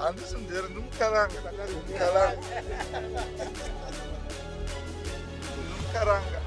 Anderson there Numkaranga. Numkaranga.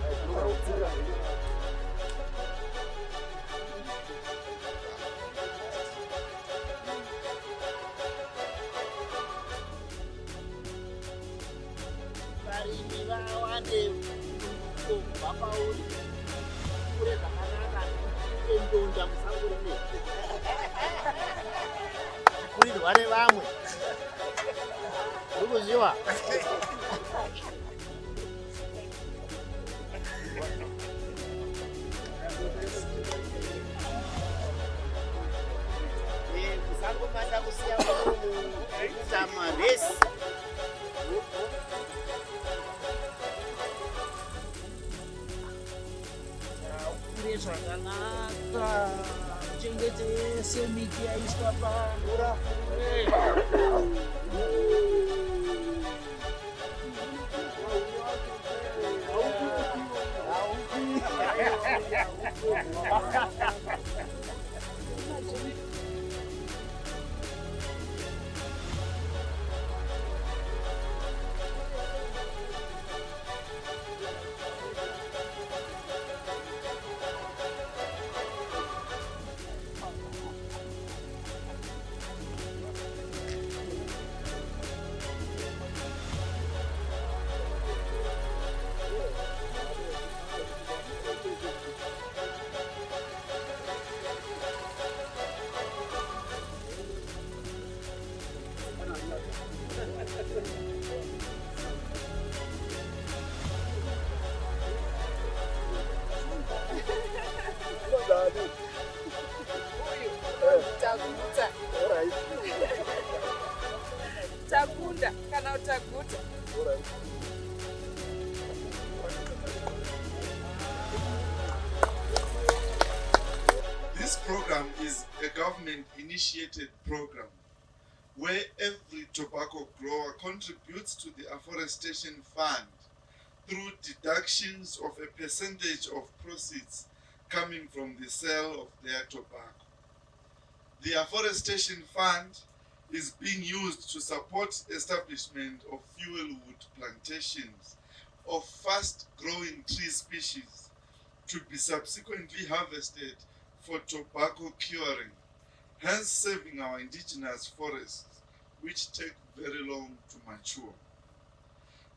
This program is a government-initiated program where every tobacco grower contributes to the afforestation fund through deductions of a percentage of proceeds coming from the sale of their tobacco. The afforestation fund is being used to support establishment of fuel wood plantations of fast-growing tree species to be subsequently harvested for tobacco curing, hence saving our indigenous forests, which take very long to mature.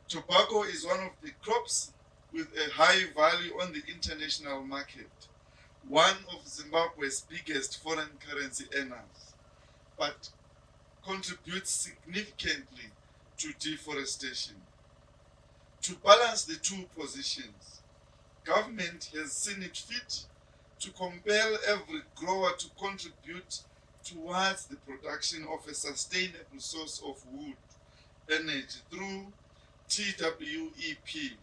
Tobacco is one of the crops with a high value on the international market, one of Zimbabwe's biggest foreign currency earners, but contributes significantly to deforestation. To balance the two positions, government has seen it fit to compel every grower to contribute towards the production of a sustainable source of wood energy through TWEP,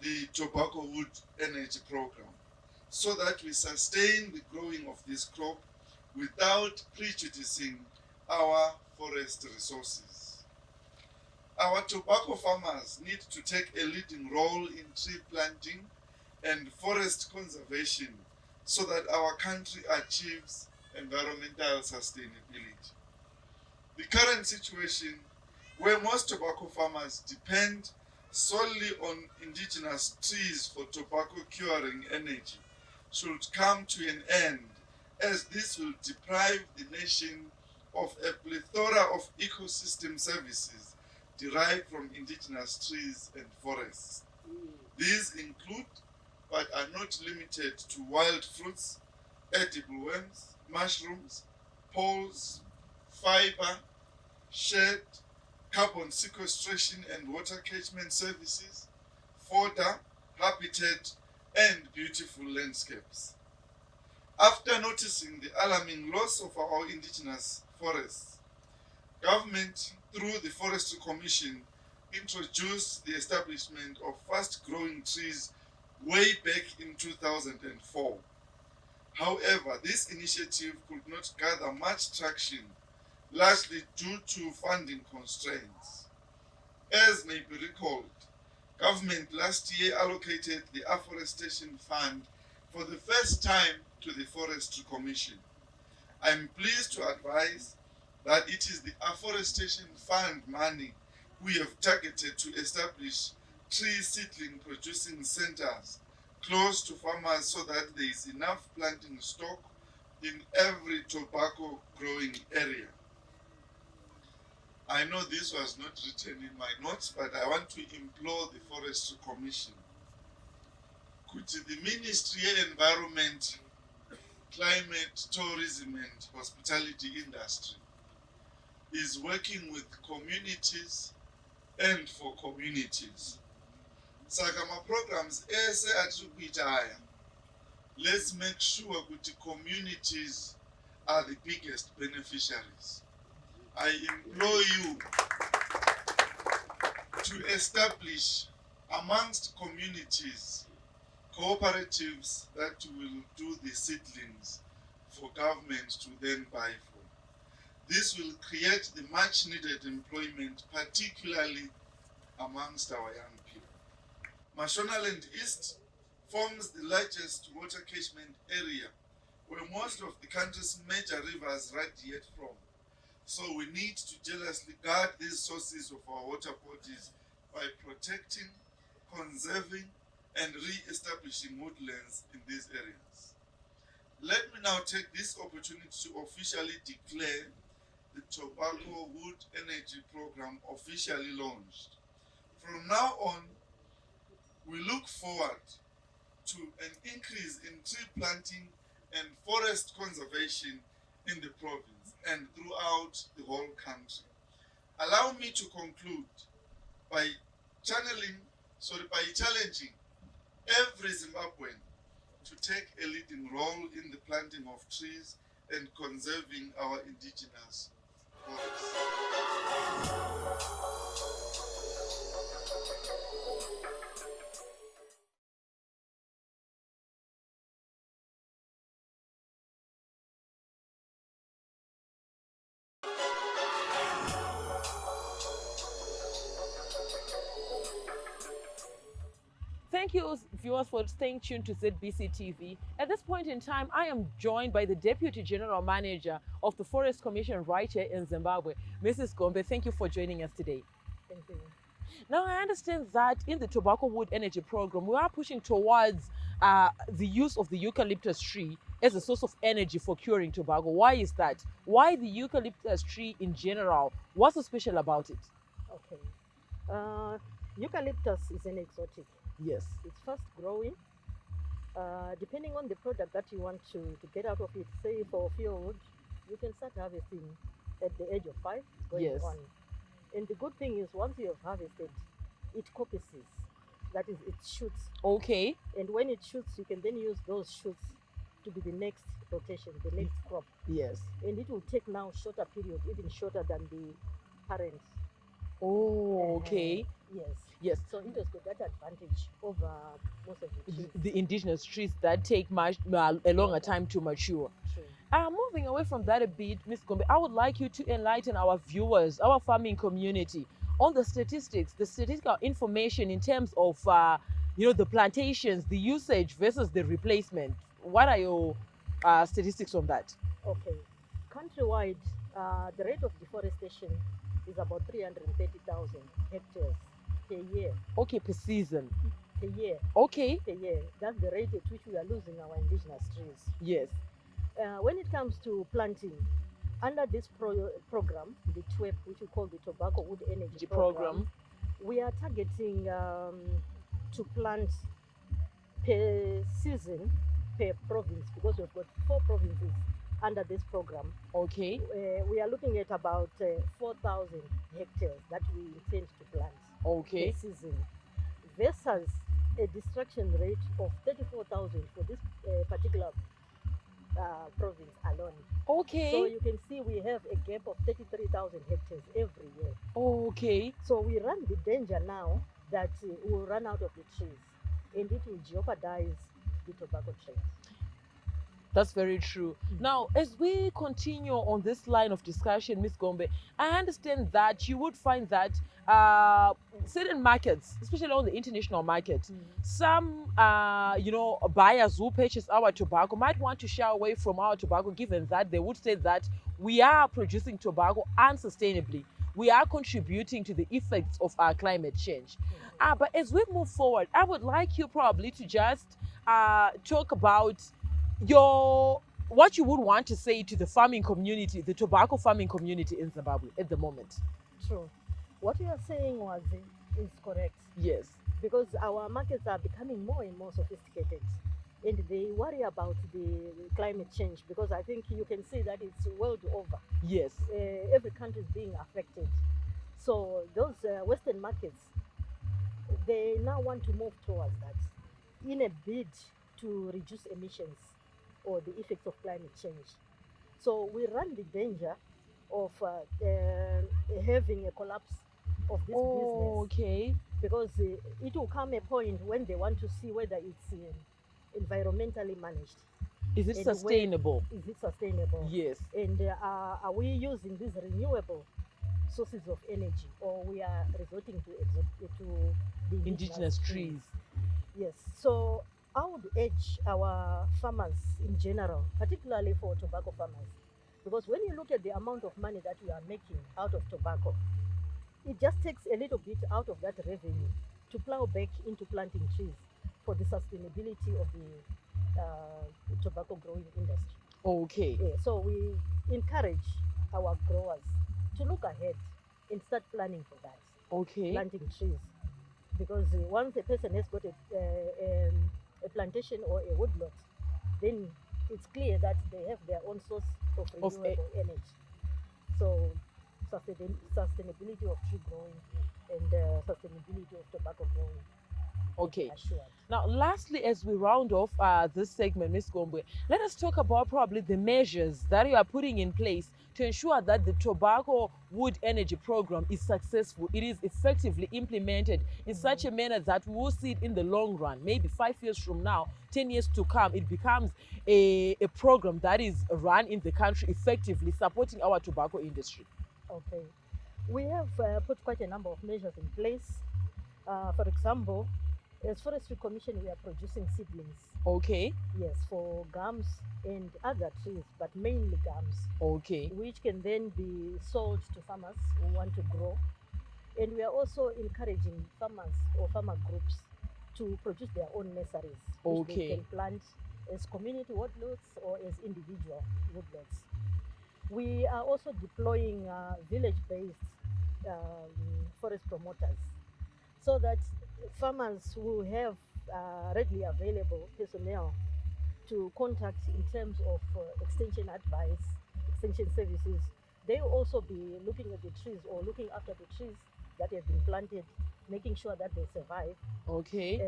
the Tobacco Wood Energy Program, so that we sustain the growing of this crop without prejudicing our forest resources. Our tobacco farmers need to take a leading role in tree planting and forest conservation so that our country achieves environmental sustainability. The current situation, where most tobacco farmers depend solely on indigenous trees for tobacco curing energy, should come to an end, as this will deprive the nation of a plethora of ecosystem services derived from indigenous trees and forests. These include, but are not limited to, wild fruits, edible worms, mushrooms, poles, fiber, shade, carbon sequestration and water catchment services, fodder, habitat, and beautiful landscapes. After noticing the alarming loss of our indigenous forests, government, through the Forestry Commission, introduced the establishment of fast-growing trees way back in 2004. However, this initiative could not gather much traction, largely due to funding constraints. As may be recalled, government last year allocated the Afforestation Fund for the first time to the Forestry Commission. I am pleased to advise that it is the Afforestation Fund money we have targeted to establish tree seedling producing centers close to farmers so that there is enough planting stock in every tobacco growing area. I know this was not written in my notes, but I want to implore the Forestry Commission. Could the Ministry of Environment, Climate, Tourism and Hospitality Industry is working with communities and for communities. Saka programs ese atiri kuita aya, let's make sure that communities are the biggest beneficiaries. I implore you to establish amongst communities cooperatives that will do the seedlings for government to then buy from. This will create the much needed employment, particularly amongst our young people. Mashonaland East forms the largest water catchment area where most of the country's major rivers radiate from. So we need to jealously guard these sources of our water bodies by protecting, conserving, and re-establishing woodlands in these areas. Let me now take this opportunity to officially declare the Tobacco Wood Energy Program officially launched. From now on, we look forward to an increase in tree planting and forest conservation in the province and throughout the whole country. Allow me to conclude by challenging every Zimbabwean to take a leading role in the planting of trees and conserving our indigenous forests. Thank you, viewers, for staying tuned to ZBC TV. At this point in time, I am joined by the Deputy General Manager of the Forest Commission right here in Zimbabwe, Mrs. Gombe. Thank you for joining us today. Thank you. Now, I understand that in the Tobacco Wood Energy Program, we are pushing towards the use of the eucalyptus tree as a source of energy for curing tobacco. Why is that? Why the eucalyptus tree in general? What's so special about it? Okay. Eucalyptus is an exotic. Yes. It's fast growing. Depending on the product that you want to get out of it, say for firewood, you can start harvesting at the age of 5 going Yes. on. And the good thing is once you have harvested, it copices. That is, it shoots. Okay. And when it shoots, you can then use those shoots to be the next rotation, the next crop. Yes. And it will take now shorter period, even shorter than the parent. Oh, okay. Yes. Yes. So it has got that advantage over most of the trees. The indigenous trees that take much a longer time to mature. True. Moving away from that a bit, Ms. Gombe, I would like you to enlighten our viewers, our farming community, on the statistics, the statistical information in terms of, the plantations, the usage versus the replacement. What are your statistics on that? Okay. Countrywide, the rate of deforestation is about 330,000 hectares per year. Okay, per season. Per year. Okay. Per year. That's the rate at which we are losing our indigenous trees. Yes. When it comes to planting, under this program, the TWEP, which we call the Tobacco Wood Energy Program, we are targeting to plant per season, per province, because we've got 4 provinces under this program. Okay. We are looking at about 4,000 hectares that we intend to plant okay. per season, versus a destruction rate of 34,000 for this particular province alone. Okay. So you can see we have a gap of 33,000 hectares every year. Okay. So we run the danger now that we'll run out of the trees and it will jeopardize the tobacco trade. That's very true. Now, as we continue on this line of discussion, Ms. Gombe, I understand that you would find that certain markets, especially on the international market, some buyers who purchase our tobacco might want to shy away from our tobacco, given that they would say that we are producing tobacco unsustainably. We are contributing to the effects of our climate change. But as we move forward, I would like you probably to just talk about what you would want to say to the farming community, the tobacco farming community in Zimbabwe at the moment. True. What you are saying is correct. Yes. Because our markets are becoming more and more sophisticated, and they worry about the climate change, because I think you can see that it's world over. Yes. Every country is being affected. So those Western markets, they now want to move towards that in a bid to reduce emissions or the effects of climate change. So we run the danger of having a collapse of this business. Okay. Because it will come a point when they want to see whether it's environmentally managed. Is it sustainable? Is it sustainable? Yes. And are we using these renewable sources of energy, or we are resorting to the indigenous trees? Yes. So I would urge our farmers in general, particularly for tobacco farmers, because when you look at the amount of money that we are making out of tobacco, it just takes a little bit out of that revenue to plow back into planting trees for the sustainability of the tobacco growing industry. Okay. Yeah, so we encourage our growers to look ahead and start planning for that. Okay. Planting trees. Because once a person has got a plantation or a woodlot, then it's clear that they have their own source of renewable energy. So sustainability of tree growing and sustainability of tobacco growing. Okay. Assured. Now, lastly, as we round off this segment, Ms. Gombe, let us talk about probably the measures that you are putting in place to ensure that the tobacco wood energy program is successful. It is effectively implemented in such a manner that we will see it in the long run, maybe 5 years from now, 10 years to come, it becomes a program that is run in the country effectively, supporting our tobacco industry. Okay. We have put quite a number of measures in place. For example, as Forestry Commission, we are producing seedlings. Okay. Yes, for gums and other trees, but mainly gums. Okay. Which can then be sold to farmers who want to grow. And we are also encouraging farmers or farmer groups to produce their own nurseries, which they can plant as community woodlots or as individual woodlots. We are also deploying village-based forest promoters, so that farmers will have readily available personnel to contact in terms of extension advice, extension services. They will also be looking at the trees or looking after the trees that have been planted, making sure that they survive. Okay.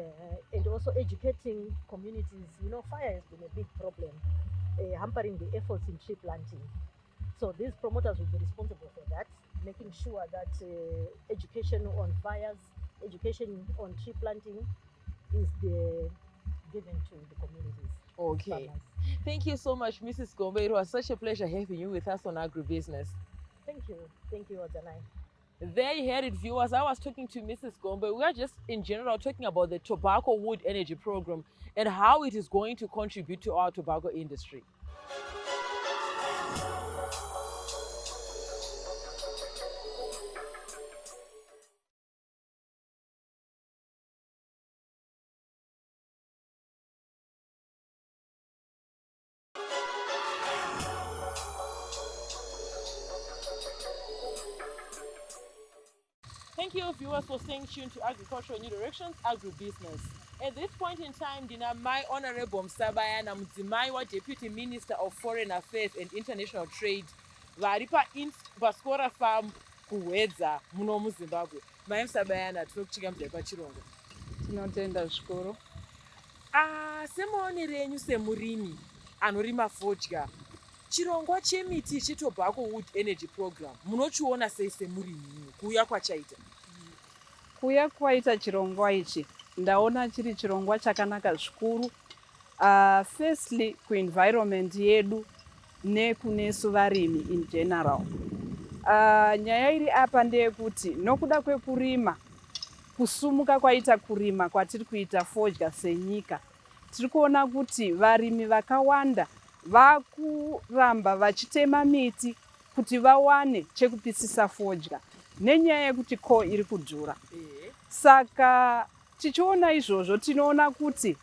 And also educating communities. You know, fire has been a big problem, hampering the efforts in tree planting. So these promoters will be responsible for that, making sure that education on fires, education on tree planting is given to the communities. Okay. Farmers. Thank you so much, Mrs. Gombe. It was such a pleasure having you with us on Agribusiness. Thank you. Thank you, Wadzanai. There you heard it, viewers. I was talking to Mrs. Gombe. We are just in general talking about the tobacco wood energy program and how it is going to contribute to our tobacco industry. Thank you, viewers, for staying tuned to Agricultural New Directions, Agribusiness. At this point in time, my Honorable Msabayana Mudzimai, Deputy Minister of Foreign Affairs and International Trade, varipa Baskora Farm kuwedza muno muZimbabwe. Mai Msabayana, tinokuchika mudai Chirongwa. Tinotenda zvikuru. Semaonero enyu semurimi anorima fodya, chirongwa chemiti chetobacco wood energy program munochiona sei semurimi kuuya kwachaita? Kuuya kwaita chirongwa ichi ndaona chiri chirongwa chakanaka zvikuru, Firstly, kuenvironment yedu nekunesu varimi in general. Nyaya iri apa ndeyekuti nokuda kwekurima, kusumuka kwaita kurima kwatiri kuita fodya senyika, tiri kuona kuti varimi vakawanda vakuramba vachitema miti kuti vawane chekupisisa fodya nenyaya yekuti ko iri kudhura. Saka tichiona izvozvo tinoona kuti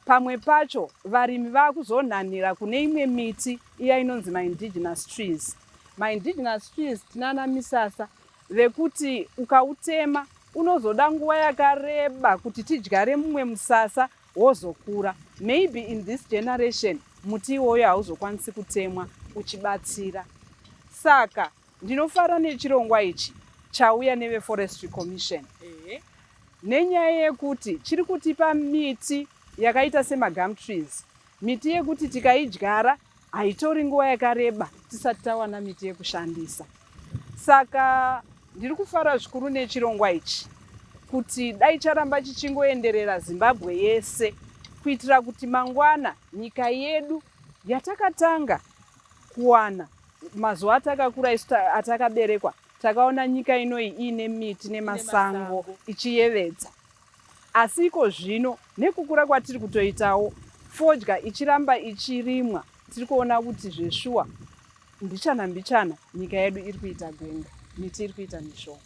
pamwe pacho varimi vakuzonhanira kune imwe miti iya inonzi ma-indigenous trees. Ma-indigenous trees tinana misasa vekuti ukautema unozoda nguva yakareba kuti tidyare mumwe musasa wozokura. Maybe in this generation muti iwoyo hauzokwanisi kutemwa uchibatsira. Saka ndinofara nechirongwa ichi chauya neve-Forestry Commission nenyaya yekuti chiri kutipa miti yakaita sema-gum trees, miti yekuti tikaidyara haitori nguva yakareba tisati tawana miti yekushandisa. Saka ndiri kufara zvikuru nechirongwa ichi kuti dai charamba chichingoenderera Zimbabwe yese kuitira kuti mangwana nyika yedu yatakatanga kuwana mazuva atakakura isu atakaberekwa takaona nyika inoi ine miti nemasango ichiyevedza. Asi iko zvino nekukura kwatiri kutoitawo fodya ichiramba ichirimwa, tiri kuona kuti zveshuwa mbichana nyika yedu iri kuita gwenga, miti iri kuita mishoma.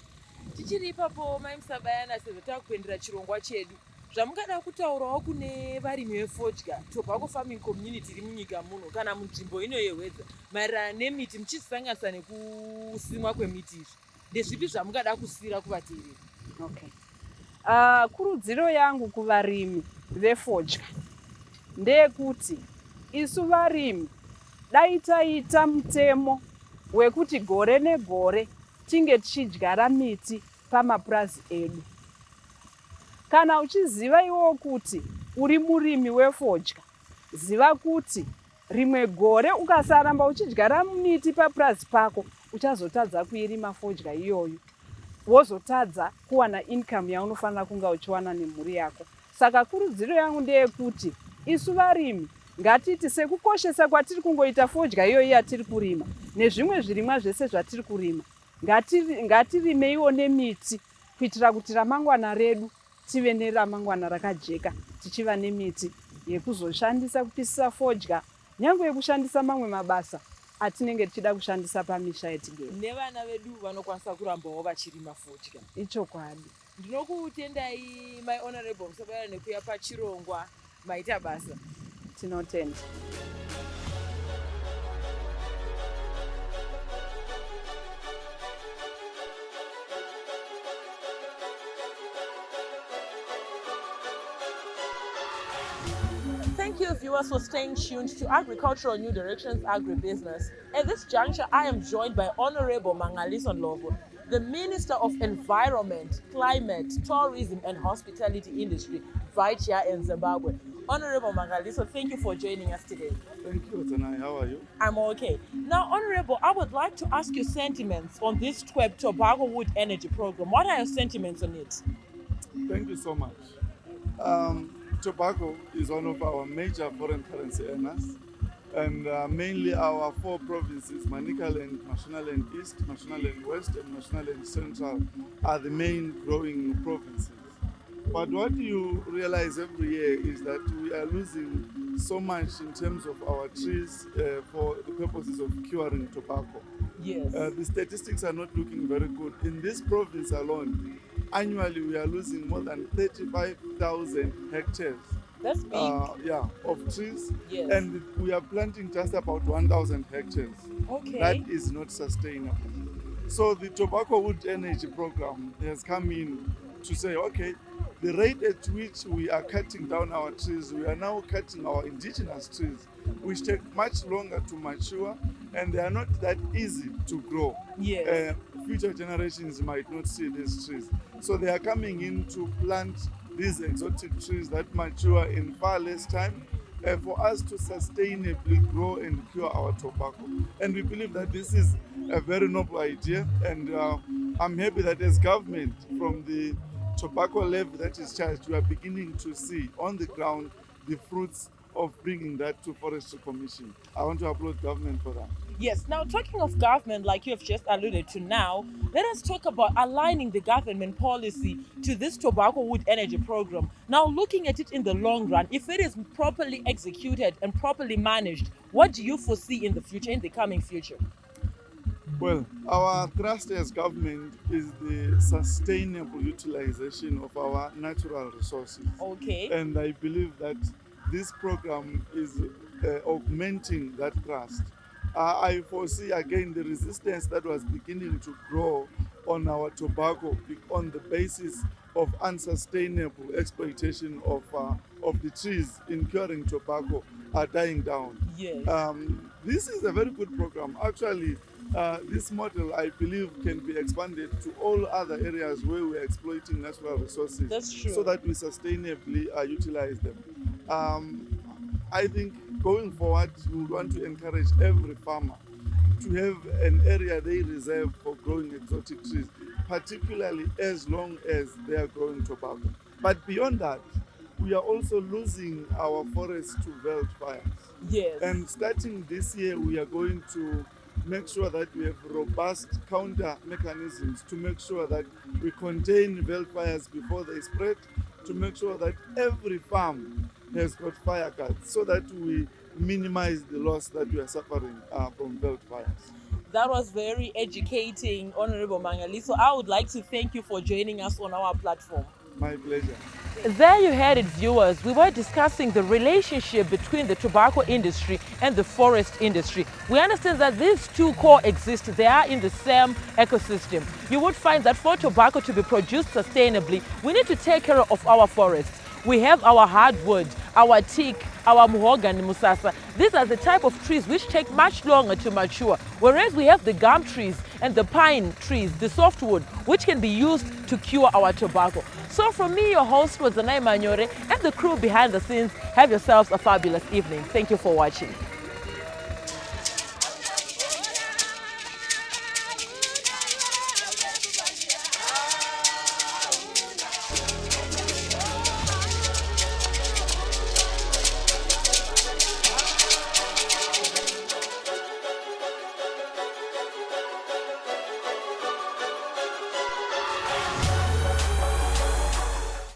Tichiri ipapo mai Musabayana, sezvo takuendera chirongwa chedu, zvamungada kutaurawo kune varimi vefodya tobacco farming community iri munyika muno kana munzvimbo ino yeWedza maererano nemiti, muchisanganisa nekusimwa kwemiti izvi, ndezvipi zvamungada kusiyira kuvateereri? Okay. Kurudziro yangu kuvarimi vefodya ndeyekuti isu varimi dai taita mutemo wekuti gore negore tinge tichidyara miti pamapurazi edu. Kana uchiziva iwo kuti uri murimi wefodya, ziva kuti rimwe gore ukasaramba uchidyara miti papurazi pako uchazotadza kuirima fodya iyoyo, wozotadza kuwana income yaunofanira kunga uchiwana nemhuri yako. Saka kurudziro yangu ndeyekuti isu varimi ngatiti sekukoshesa kwatiri kungoita fodya iyoyi yatiri kurima nezvimwe zvirimwa zvese zvatiri kurima, ngatirimeiwo nemiti kuitira kuti ramangwana redu tive neramangwana rakajeka, tichiva nemiti yekuzoshandisa kupisisa fodya, nyange yekushandisa mamwe mabasa atinenge tichida kushandisa pamisha yetigere. Nevana vedu vanokwanisa kurambawo vachirima fodya. Ichokwadi. Ndinokutendai my honorable Musabayana nekuya pachirongwa, maita basa. Tinotenda. Thank you, viewers, for staying tuned to Agricultural New Directions Agribusiness. At this juncture, I am joined by Honorable Mangaliso Ndlovu, the Minister of Environment, Climate, Tourism and Hospitality Industry right here in Zimbabwe. Honorable Mangaliso, thank you for joining us today. Thank you, Wadzanai. How are you? I'm okay. Now, Honorable, I would like to ask your sentiments on this TWEP Tobacco Wood Energy Program. What are your sentiments on it? Thank you so much. Tobacco is one of our major foreign currency earners, and mainly our four provinces, Manicaland, Mashonaland East, Mashonaland West, and Mashonaland Central, are the main growing provinces. But what you realize every year is that we are losing so much in terms of our trees for the purposes of curing tobacco. Yes. The statistics are not looking very good. In this province alone, annually we are losing more than 35,000 hectares. That's big. Of trees. Yes. And we are planting just about 1,000 hectares. Okay. That is not sustainable. So the Tobacco Wood Energy Program has come in to say, okay, the rate at which we are cutting down our trees, we are now cutting our indigenous trees, which take much longer to mature, and they are not that easy to grow. Yes. Future generations might not see these trees. So they are coming in to plant these exotic trees that mature in far less time for us to sustainably grow and cure our tobacco. And we believe that this is a very noble idea, and I'm happy that as government, from the tobacco levy that is charged, we are beginning to see on the ground the fruits of bringing that to Forestry Commission. I want to applaud government for that. Yes, now talking of government, like you have just alluded to now, let us talk about aligning the government policy to this tobacco wood energy program. Now, looking at it in the long run, if it is properly executed and properly managed, what do you foresee in the future, in the coming future? Well, our thrust as government is the sustainable utilization of our natural resources. Okay. And I believe that this program is augmenting that thrust. I foresee again the resistance that was beginning to grow on our tobacco on the basis of unsustainable exploitation of the trees in curing tobacco are dying down. Yes. This is a very good program. Actually, this model, I believe, can be expanded to all other areas where we're exploiting natural resources. That's true. So that we sustainably utilize them. I think going forward, we want to encourage every farmer to have an area they reserve for growing exotic trees, particularly as long as they are growing tobacco. But beyond that, we are also losing our forests to wildfires. Yes. And starting this year, we are going to make sure that we have robust counter mechanisms to make sure that we contain wildfires before they spread, to make sure that every farm has got fire guards so that we minimize the loss that we are suffering from wildfires. That was very educating, Honorable Mangali. So I would like to thank you for joining us on our platform. My pleasure. There you had it, viewers. We were discussing the relationship between the tobacco industry and the forest industry. We understand that these two coexist. They are in the same ecosystem. You would find that for tobacco to be produced sustainably, we need to take care of our forests. We have our hardwood, our teak, our mahogany, musasa. These are the type of trees which take much longer to mature, whereas we have the gum trees and the pine trees, the softwood, which can be used to cure our tobacco. So from me, your host, Wadzanai Manyore, and the crew behind the scenes, have yourselves a fabulous evening. Thank you for watching.